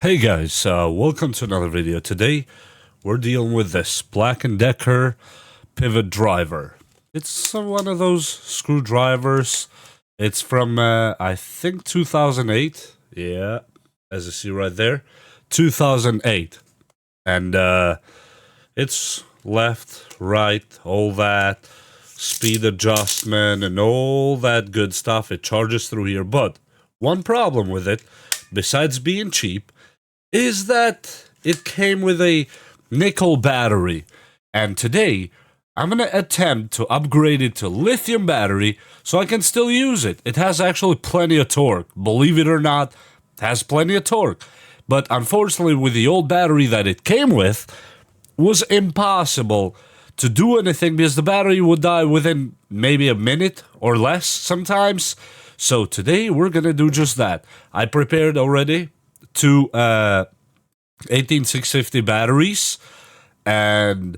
Hey guys, welcome to another video. Today we're dealing with this Black & Decker pivot driver. It's one of those screwdrivers. It's from I think 2008. Yeah, as you see right there, 2008. And it's left, right, all that, speed adjustment and all that good stuff. It charges through here, but one problem with it, besides being cheap, is that it came with a nickel battery. And today, I'm going to attempt to upgrade it to lithium battery so I can still use it. It has actually plenty of torque. Believe it or not, it has plenty of torque. But unfortunately, with the old battery that it came with, it was impossible to do anything because the battery would die within maybe a minute or less sometimes. So today, we're going to do just that. I prepared already two 18650 batteries, and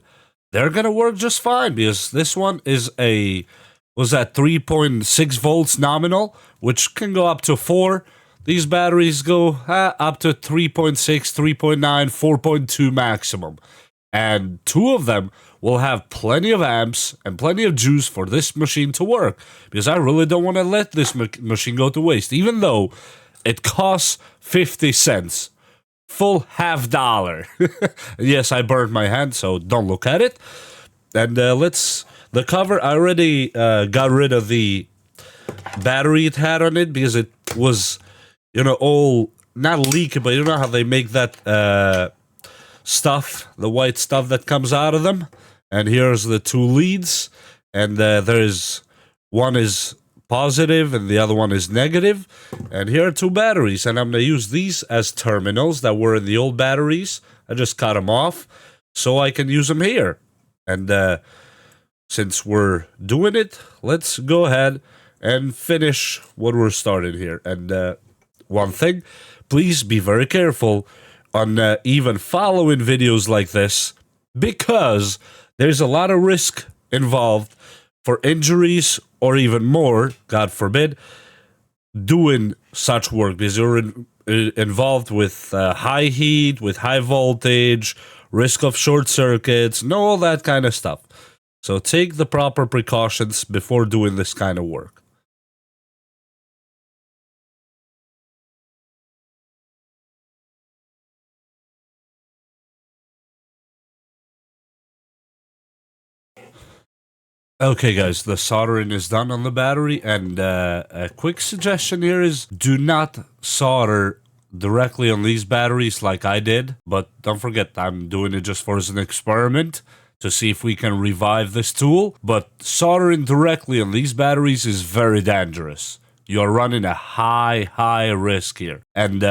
they're gonna work just fine because this one is was at 3.6 volts nominal, which can go up to 4. These batteries go up to 3.6, 3.9, 4.2 maximum, and two of them will have plenty of amps and plenty of juice for this machine to work, because I really don't want to let this machine go to waste, even though it costs 50 cents. Full $50. Yes, I burned my hand, so don't look at it. And the cover, I already got rid of the battery it had on it because it was, all, not leaky, but you know how they make that stuff, the white stuff that comes out of them. And here's the two leads, and one is positive and the other one is negative, and here are two batteries, and I'm going to use these as terminals that were in the old batteries. I just cut them off so I can use them here. And since we're doing it, let's go ahead and finish what we're starting here. And one thing, please be very careful on even following videos like this, because there's a lot of risk involved for injuries, or even more, God forbid, doing such work, because you're involved with high heat, with high voltage, risk of short circuits, and all that kind of stuff. So take the proper precautions before doing this kind of work. Okay, guys, the soldering is done on the battery, and a quick suggestion here is do not solder directly on these batteries like I did, but don't forget, I'm doing it just for as an experiment to see if we can revive this tool, but soldering directly on these batteries is very dangerous. You're running a high risk here. And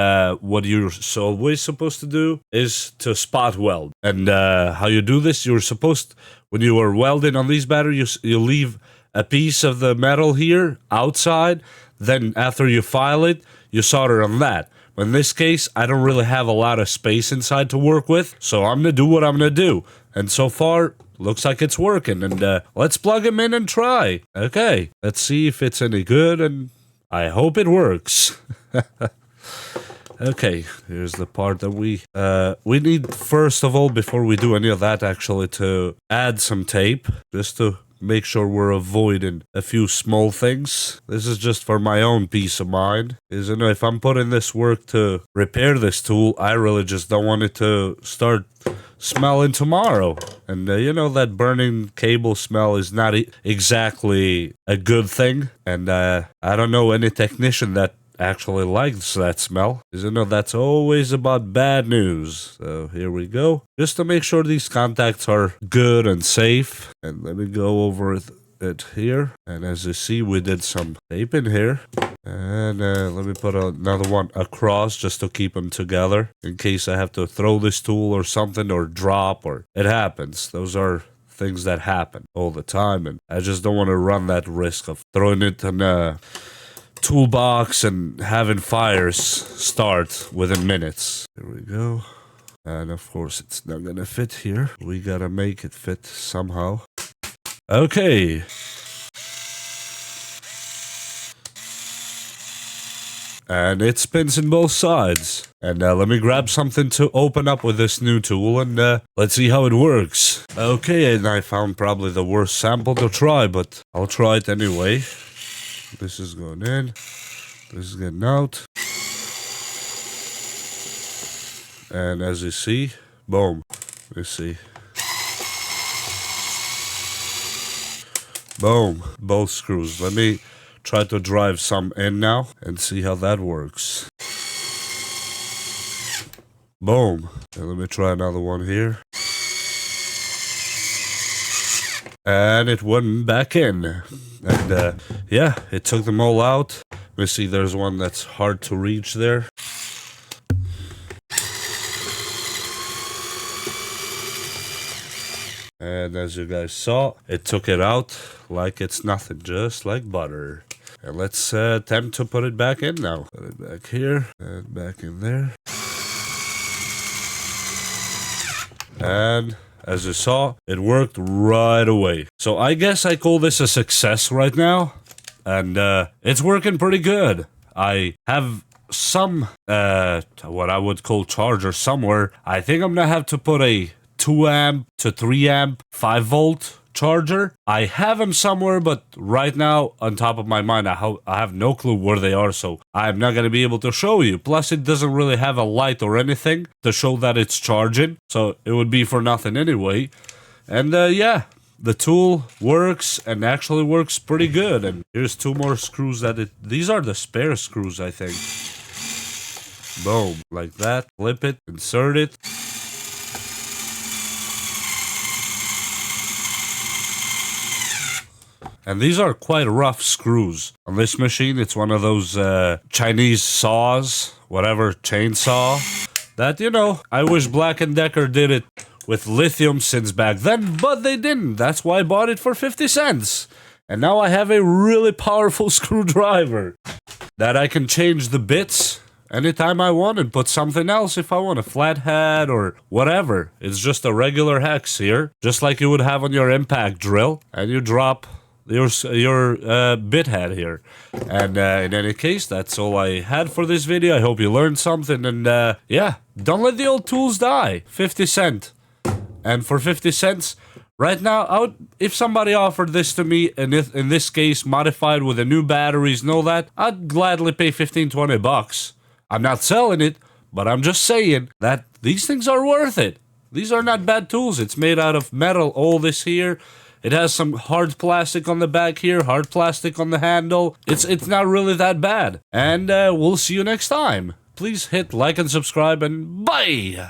what you're always supposed to do is to spot weld. And how you do this, you're supposed, when you are welding on these batteries, you leave a piece of the metal here outside. Then after you file it, you solder on that. But in this case, I don't really have a lot of space inside to work with, so I'm going to do what I'm going to do. And so far, looks like it's working. And let's plug them in and try. Okay, let's see if it's any good, and I hope it works. Okay, here's the part that we need, first of all, before we do any of that, actually, to add some tape, just to make sure we're avoiding a few small things. This is just for my own peace of mind. If I'm putting this work to repair this tool, I really just don't want it to start smelling tomorrow. And that burning cable smell is not exactly a good thing. And I don't know any technician that actually likes that smell. That's always about bad news. So here we go. Just to make sure these contacts are good and safe. And let me go over it here. And as you see, we did some tape in here. And let me put another one across just to keep them together in case I have to throw this tool or something, or drop, or it happens. Those are things that happen all the time, and I just don't want to run that risk of throwing it in a toolbox and having fires start within minutes. Here we go. And of course, it's not gonna fit here. We gotta make it fit somehow. Okay. and it spins in both sides. And let me grab something to open up with this new tool, and let's see how it works. Okay, and I found probably the worst sample to try, but I'll try it anyway. This is going in. This is getting out. And as you see, boom. Let's see. Boom. Both screws. Let me try to drive some in now and see how that works. Boom. And let me try another one here. And it went back in. And yeah, it took them all out. Let me see, there's one that's hard to reach there. And as you guys saw, it took it out like it's nothing, just like butter. And let's attempt to put it back in now. Put it back here and back in there. And as you saw, it worked right away. So I guess I call this a success right now. And it's working pretty good. I have some, what I would call charger somewhere. I think I'm gonna have to put a 2 amp to 3 amp 5 volt charger. I have them somewhere, but right now on top of my mind I have no clue where they are, so I'm not going to be able to show you. Plus it doesn't really have a light or anything to show that it's charging, so it would be for nothing anyway. And yeah, the tool works and actually works pretty good. And here's 2 more screws these are the spare screws, I think. Boom, like that. Flip it, insert it. And these are quite rough screws. On this machine, it's one of those Chinese saws, whatever, chainsaw. That, you know, I wish Black & Decker did it with lithium since back then, but they didn't. That's why I bought it for 50 cents. And now I have a really powerful screwdriver that I can change the bits anytime I want and put something else if I want, a flathead or whatever. It's just a regular hex here, just like you would have on your impact drill, and you drop your bit head here. And in any case, that's all I had for this video. I hope you learned something, and yeah, don't let the old tools die. 50 cents. And for 50 cents, right now, if somebody offered this to me, and in this case, modified with the new batteries and all that, I'd gladly pay 15-20 bucks. I'm not selling it, but I'm just saying that these things are worth it. These are not bad tools. It's made out of metal, all this here. It has some hard plastic on the back here, hard plastic on the handle. It's not really that bad. And we'll see you next time. Please hit like and subscribe, and bye!